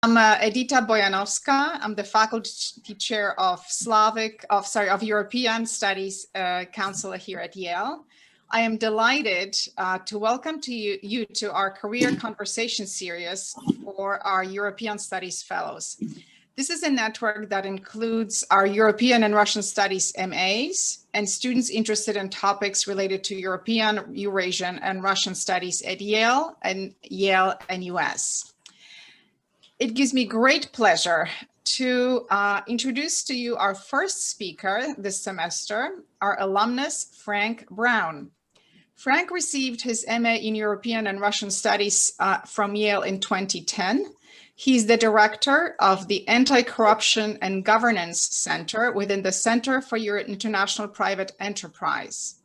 I'm Edita Bojanowska. I'm the faculty chair of European Studies Council here at Yale. I am delighted to welcome you to our career conversation series for our European Studies Fellows. This is a network that includes our European and Russian Studies MAs and students interested in topics related to European, Eurasian, and Russian Studies at Yale and US. It gives me great pleasure to introduce to you our first speaker this semester, our alumnus, Frank Brown. Frank received his MA in European and Russian Studies from Yale in 2010. He's the director of the Anti-Corruption and Governance Center within the Center for International Private Enterprise.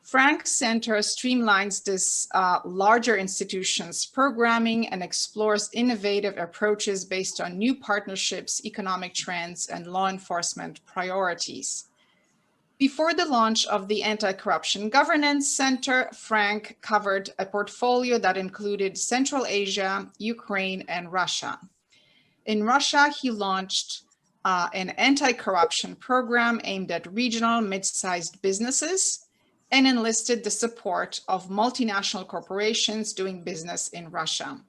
Frank's center streamlines this larger institution's programming and explores innovative approaches based on new partnerships, economic trends, and law enforcement priorities. Before the launch of the Anti-Corruption Governance Center, Frank covered a portfolio that included Central Asia, Ukraine, and Russia. In Russia, he launched an anti-corruption program aimed at regional mid-sized businesses and enlisted the support of multinational corporations doing business in Russia.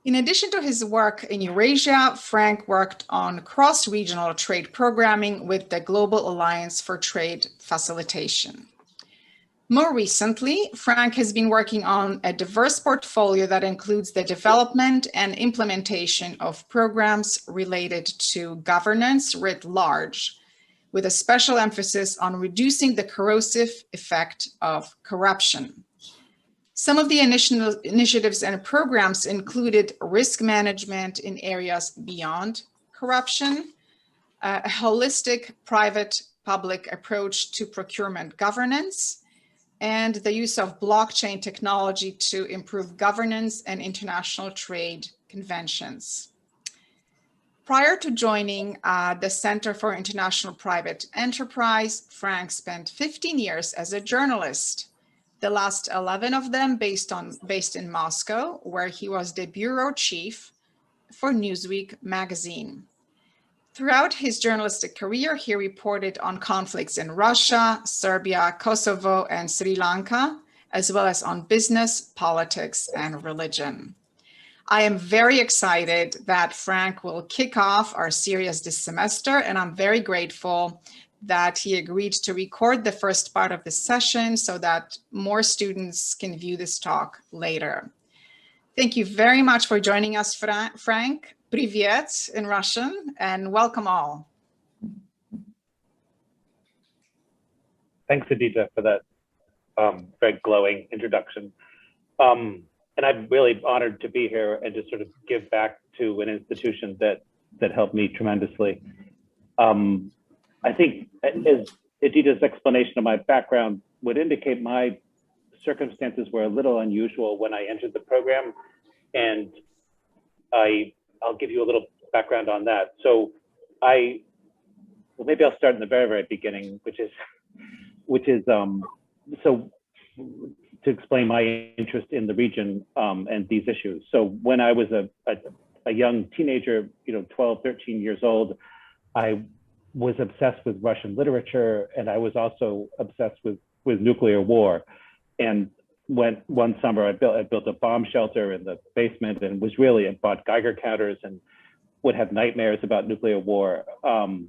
In addition to his work in Eurasia, Frank worked on cross-regional trade programming with the Global Alliance for Trade Facilitation. More recently, Frank has been working on a diverse portfolio that includes the development and implementation of programs related to governance writ large, with a special emphasis on reducing the corrosive effect of corruption. Some of the initiatives and programs included risk management in areas beyond corruption, a holistic private-public approach to procurement governance, and the use of blockchain technology to improve governance and international trade conventions. Prior to joining the Center for International Private Enterprise, Frank spent 15 years as a journalist, the last 11 of them based in Moscow, where he was the bureau chief for Newsweek magazine. Throughout his journalistic career, he reported on conflicts in Russia, Serbia, Kosovo, and Sri Lanka, as well as on business, politics, and religion. I am very excited that Frank will kick off our series this semester, and I'm very grateful that he agreed to record the first part of the session so that more students can view this talk later. Thank you very much for joining us, Frank. Привет in Russian, and welcome all. Thanks, Edita, for that very glowing introduction. And I'm really honored to be here and to sort of give back to an institution that helped me tremendously. I think as Edita's explanation of my background would indicate, my circumstances were a little unusual when I entered the program, and I'll give you a little background on that. So well, maybe I'll start in the very, very beginning, which is so to explain my interest in the region and these issues. So when I was a young teenager, 12, 13 years old, I was obsessed with Russian literature, and I was also obsessed with nuclear war. And one summer I built a bomb shelter in the basement and bought Geiger counters and would have nightmares about nuclear war. And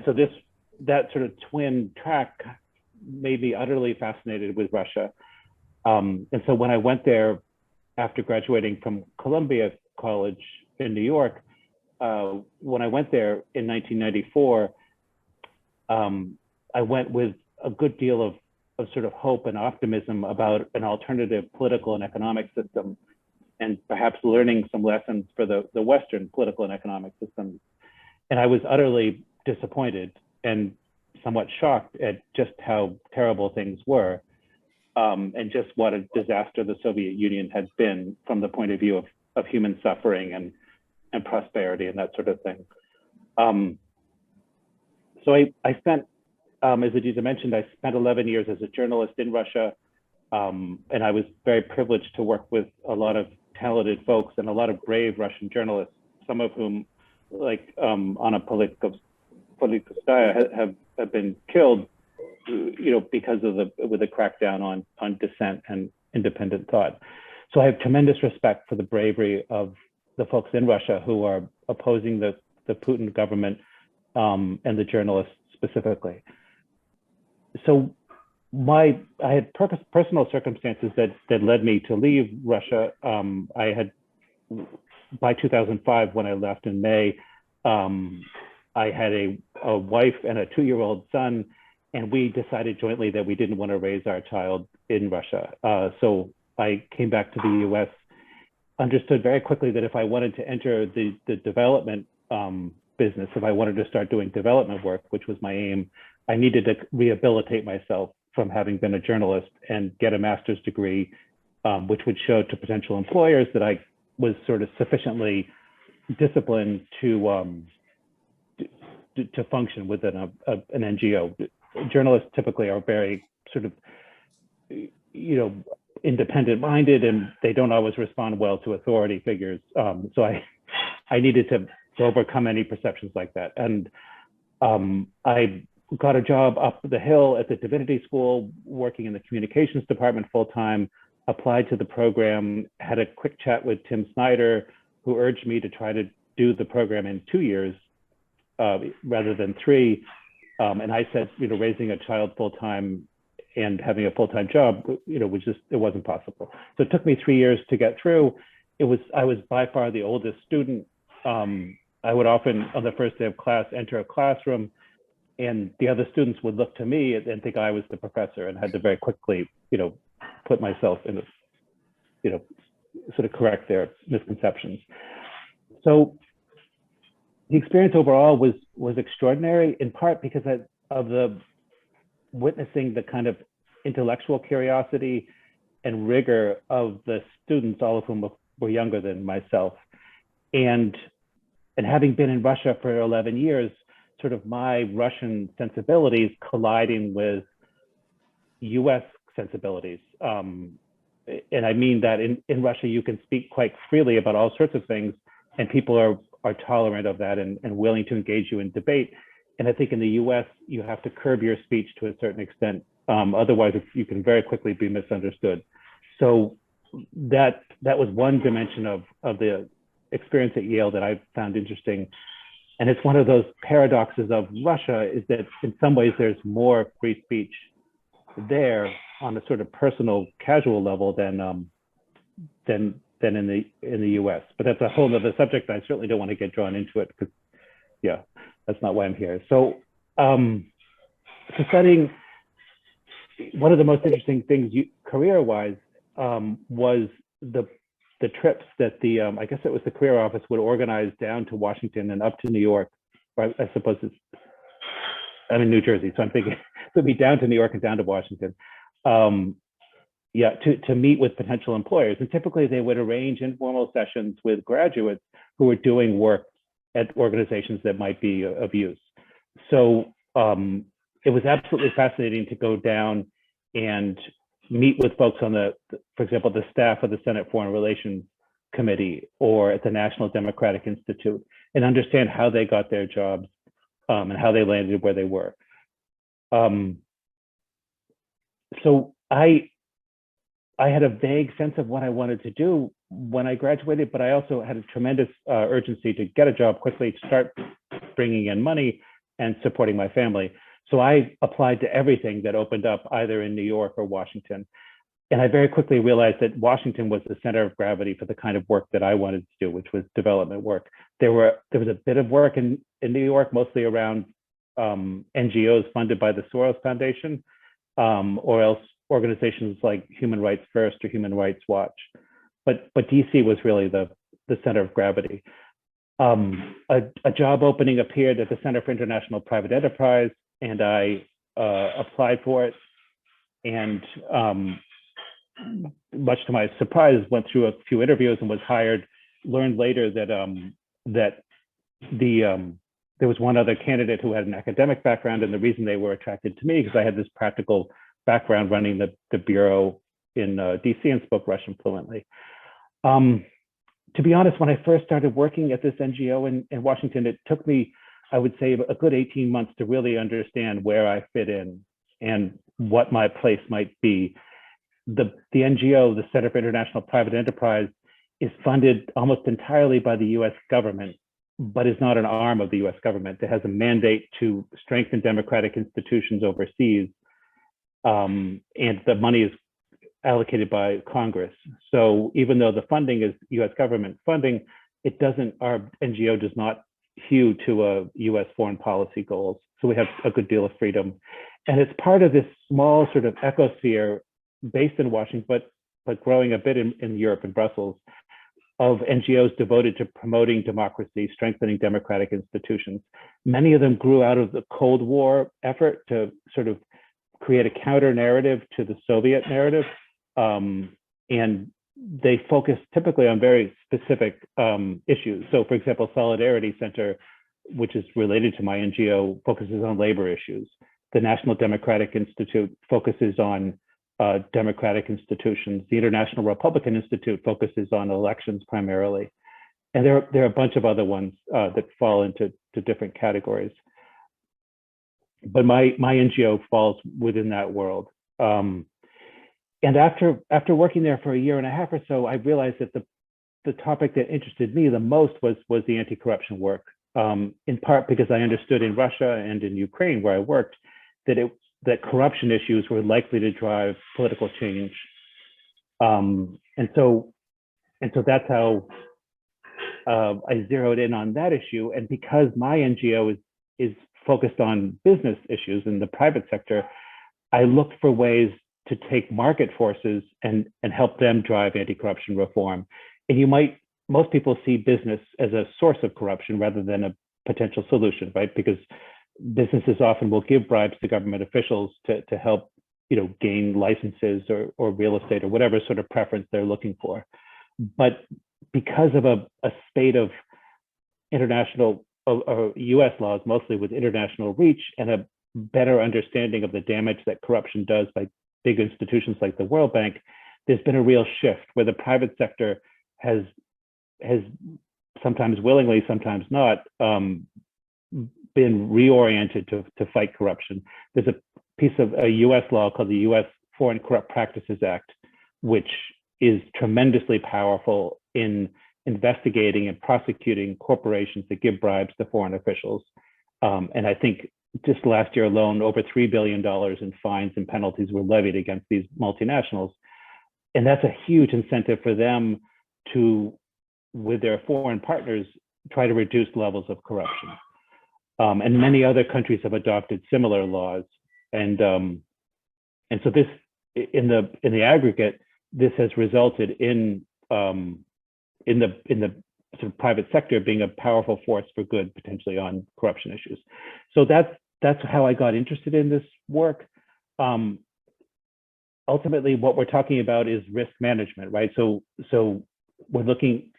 so that sort of twin track made me utterly fascinated with Russia. And so when I went there after graduating from Columbia College in New York, when I went there in 1994, I went with a good deal of sort of hope and optimism about an alternative political and economic system, and perhaps learning some lessons for the Western political and economic systems. And I was utterly disappointed and somewhat shocked at just how terrible things were. And just what a disaster the Soviet Union had been from the point of view of human suffering and prosperity and that sort of thing. So I spent, as Edita mentioned, I spent 11 years as a journalist in Russia, and I was very privileged to work with a lot of talented folks and a lot of brave Russian journalists, some of whom, like Anna Politkovskaya, have been killed, because of the crackdown on dissent and independent thought. So I have tremendous respect for the bravery of the folks in Russia who are opposing the Putin government and the journalists specifically. So I had personal circumstances that led me to leave Russia. I had, by 2005, when I left in May, I had a wife and a 2-year-old son, and we decided jointly that we didn't want to raise our child in Russia. So I came back to the US, understood very quickly that if I wanted to enter the development business, if I wanted to start doing development work, which was my aim, I needed to rehabilitate myself from having been a journalist and get a master's degree, which would show to potential employers that I was sort of sufficiently disciplined to function within an NGO. Journalists typically are very sort of, independent minded, and they don't always respond well to authority figures. So I needed to overcome any perceptions like that. And I got a job up the hill at the Divinity School, working in the communications department full-time, applied to the program, had a quick chat with Tim Snyder, who urged me to try to do the program in 2 years rather than 3. And I said, raising a child full-time and having a full-time job, it wasn't possible. So it took me 3 years to get through. I was by far the oldest student. I would often, on the first day of class, enter a classroom, and the other students would look to me and think I was the professor, and had to very quickly, put myself in, sort of correct their misconceptions. So the experience overall was extraordinary, in part because of the witnessing the kind of intellectual curiosity and rigor of the students, all of whom were younger than myself. And having been in Russia for 11 years, sort of my Russian sensibilities colliding with US sensibilities. And I mean that in Russia, you can speak quite freely about all sorts of things, and people are tolerant of that and willing to engage you in debate. And I think in the US, you have to curb your speech to a certain extent. Otherwise, you can very quickly be misunderstood. So that was one dimension of the experience at Yale that I found interesting. And it's one of those paradoxes of Russia, is that in some ways there's more free speech there on a sort of personal, casual level than in the US. But that's a whole other subject. I certainly don't want to get drawn into it, because that's not why I'm here. So studying, one of the most interesting things career-wise was the trips that I guess it was the career office would organize down to Washington and up to New York. Or I suppose I'm in New Jersey, so I'm thinking it would be down to New York and down to Washington. To meet with potential employers. And typically they would arrange informal sessions with graduates who were doing work at organizations that might be of use. So it was absolutely fascinating to go down and meet with folks on for example, the staff of the Senate Foreign Relations Committee or at the National Democratic Institute, and understand how they got their jobs and how they landed where they were. So I had a vague sense of what I wanted to do when I graduated, but I also had a tremendous urgency to get a job quickly, to start bringing in money and supporting my family. So I applied to everything that opened up either in New York or Washington. And I very quickly realized that Washington was the center of gravity for the kind of work that I wanted to do, which was development work. There was a bit of work in New York, mostly around NGOs funded by the Soros Foundation, or else organizations like Human Rights First or Human Rights Watch. But DC was really the center of gravity. A job opening appeared at the Center for International Private Enterprise, and I applied for it. And much to my surprise, went through a few interviews and was hired. Learned later that there was one other candidate who had an academic background, and the reason they were attracted to me because I had this practical background running the bureau in DC and spoke Russian fluently. To be honest, when I first started working at this NGO in Washington, it took me, I would say, a good 18 months to really understand where I fit in and what my place might be. The NGO, the Center for International Private Enterprise, is funded almost entirely by the US government, but is not an arm of the US government. It has a mandate to strengthen democratic institutions overseas, and the money is allocated by Congress. So even though the funding is US government funding, it doesn't, our NGO does not hew to a US foreign policy goals. So we have a good deal of freedom. And it's part of this small sort of ecosphere based in Washington, but growing a bit in Europe and Brussels, of NGOs devoted to promoting democracy, strengthening democratic institutions. Many of them grew out of the Cold War effort to sort of create a counter narrative to the Soviet narrative. And they focus typically on very specific issues. So for example, Solidarity Center, which is related to my NGO, focuses on labor issues. The National Democratic Institute focuses on democratic institutions. The International Republican Institute focuses on elections primarily. And there are a bunch of other ones that fall into different categories. But my NGO falls within that world. And after working there for a year and a half or so, I realized that the topic that interested me the most was the anti-corruption work, in part because I understood in Russia and in Ukraine, where I worked, that corruption issues were likely to drive political change. And so that's how I zeroed in on that issue. And because my NGO is focused on business issues in the private sector, I looked for ways to take market forces and help them drive anti-corruption reform. And most people see business as a source of corruption rather than a potential solution, right? Because businesses often will give bribes to government officials to help, gain licenses or real estate or whatever sort of preference they're looking for. But because of a spate of international or US laws, mostly with international reach, and a better understanding of the damage that corruption does by big institutions like the World Bank, there's been a real shift where the private sector has sometimes willingly, sometimes not, been reoriented to fight corruption. There's a piece of a US law called the US Foreign Corrupt Practices Act, which is tremendously powerful in investigating and prosecuting corporations that give bribes to foreign officials. And I think just last year alone, over $3 billion in fines and penalties were levied against these multinationals. And that's a huge incentive for them to, with their foreign partners, try to reduce levels of corruption. And many other countries have adopted similar laws. And so this, in the aggregate, this has resulted in the sort of private sector being a powerful force for good, potentially on corruption issues. So that's how I got interested in this work. Ultimately, what we're talking about is risk management, right? So we're looking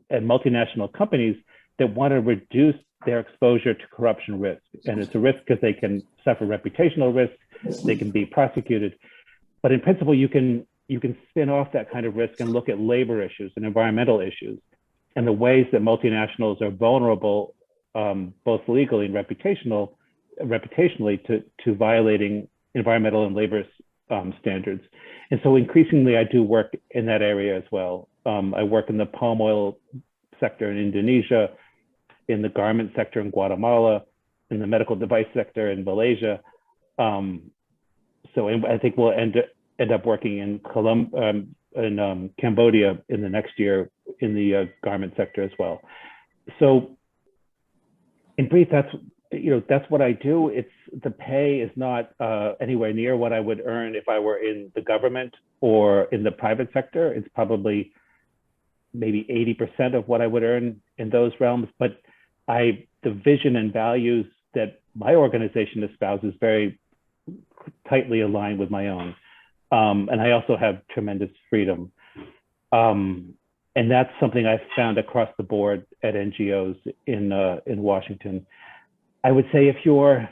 at multinational companies that want to reduce their exposure to corruption risk. And it's a risk because they can suffer reputational risk, they can be prosecuted. But in principle, you can spin off that kind of risk and look at labor issues and environmental issues and the ways that multinationals are vulnerable, both legally and reputationally to violating environmental and labor standards. And so increasingly I do work in that area as well. I work in the palm oil sector in Indonesia, in the garment sector in Guatemala, in the medical device sector in Malaysia. So I think we'll end up working in Cambodia in the next year in the garment sector as well. So in brief, that's what I do. The pay is not anywhere near what I would earn if I were in the government or in the private sector. It's probably maybe 80% of what I would earn in those realms. But the vision and values that my organization espouses very tightly aligned with my own. And I also have tremendous freedom. And that's something I've found across the board at NGOs in Washington. I would say if you're,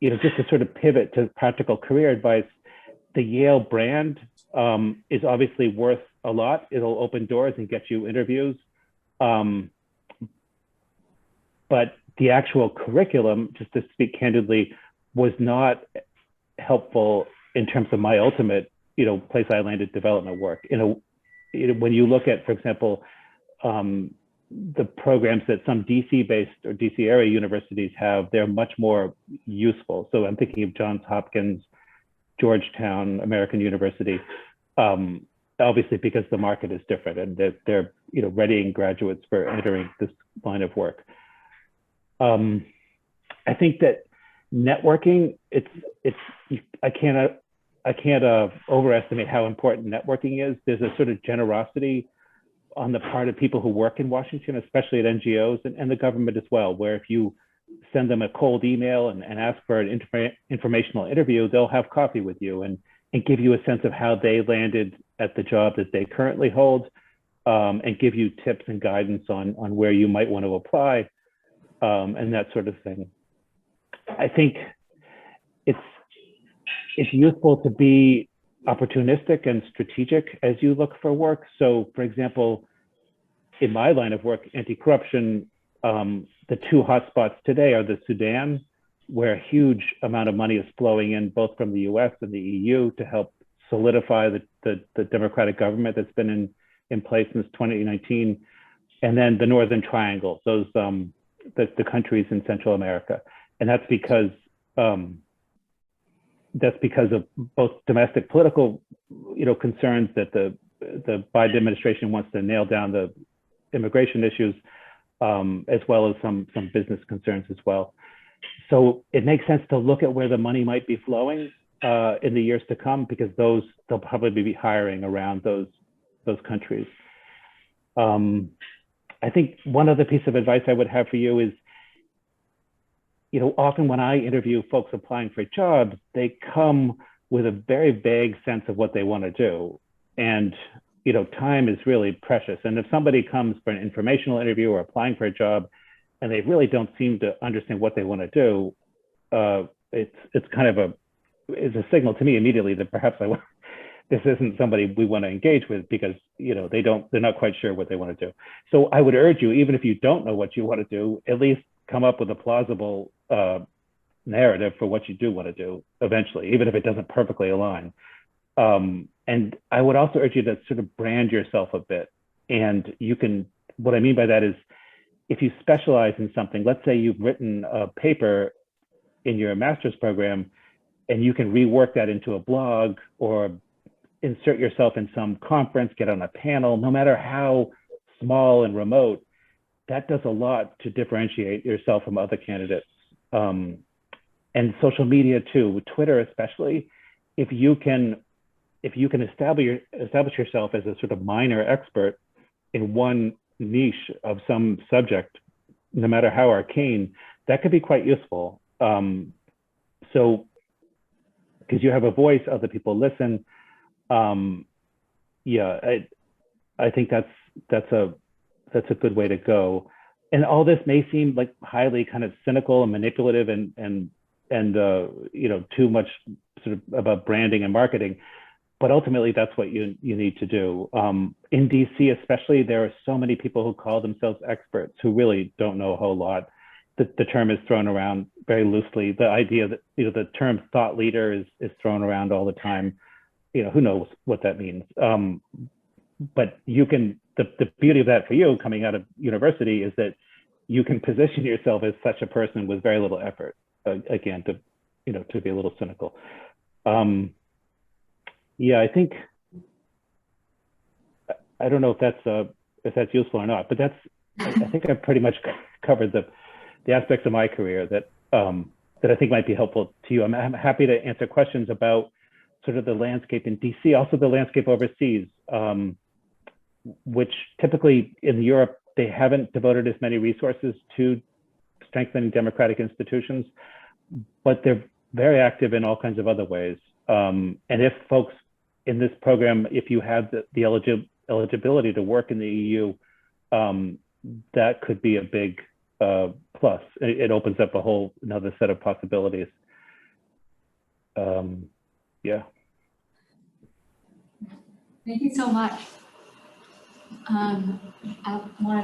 just to sort of pivot to practical career advice, the Yale brand is obviously worth a lot. It'll open doors and get you interviews. But the actual curriculum, just to speak candidly, was not helpful in terms of my ultimate, place I landed development work. When you look at, for example, the programs that some DC-based or DC area universities have, they're much more useful. So I'm thinking of Johns Hopkins, Georgetown, American University, obviously because the market is different and they're readying graduates for entering this line of work. I think that networking, I can't overestimate how important networking is. There's a sort of generosity on the part of people who work in Washington, especially at NGOs and the government as well, where if you send them a cold email and ask for an informational interview, they'll have coffee with you and give you a sense of how they landed at the job that they currently hold, and give you tips and guidance on where you might want to apply, and that sort of thing. I think it's useful to be opportunistic and strategic as you look for work. So, for example, in my line of work, anti-corruption, the two hotspots today are the Sudan, where a huge amount of money is flowing in both from the US and the EU to help solidify the democratic government that's been in place since 2019, and then the Northern Triangle, those the countries in Central America. And that's because of both domestic political, concerns that the Biden administration wants to nail down the immigration issues, as well as some business concerns as well. So it makes sense to look at where the money might be flowing in the years to come, because they'll probably be hiring around those countries. I think one other piece of advice I would have for you is, often when I interview folks applying for jobs, they come with a very vague sense of what they want to do. And, time is really precious. And if somebody comes for an informational interview or applying for a job and they really don't seem to understand what they want to do, it's kind of it's a signal to me immediately that perhaps this isn't somebody we want to engage with, because, they're not quite sure what they want to do. So I would urge you, even if you don't know what you want to do, at least come up with a plausible narrative for what you do want to do eventually, even if it doesn't perfectly align. And I would also urge you to sort of brand yourself a bit. And what I mean by that is, if you specialize in something, let's say you've written a paper in your master's program, and you can rework that into a blog or insert yourself in some conference, get on a panel, no matter how small and remote, that does a lot to differentiate yourself from other candidates. And social media too, Twitter especially, if you can establish yourself as a sort of minor expert in one niche of some subject, no matter how arcane, that could be quite useful. So, because you have a voice, other people listen. I think that's a good way to go. And all this may seem like highly kind of cynical and manipulative and too much sort of about branding and marketing, but ultimately that's what you need to do. In DC especially, there are so many people who call themselves experts who really don't know a whole lot. The term is thrown around very loosely. The idea that the term thought leader is thrown around all the time. Who knows what that means? But you can. The beauty of that for you coming out of university is that you can position yourself as such a person with very little effort. Again, to be a little cynical. I think I don't know if that's useful or not, but I think I've pretty much covered the aspects of my career that I think might be helpful to you. I'm happy to answer questions about sort of the landscape in DC, also the landscape overseas, which typically in Europe, they haven't devoted as many resources to strengthening democratic institutions, but they're very active in all kinds of other ways. And if folks in this program, if you have the eligibility to work in the EU, that could be a big plus. It opens up another set of possibilities. Thank you so much. I want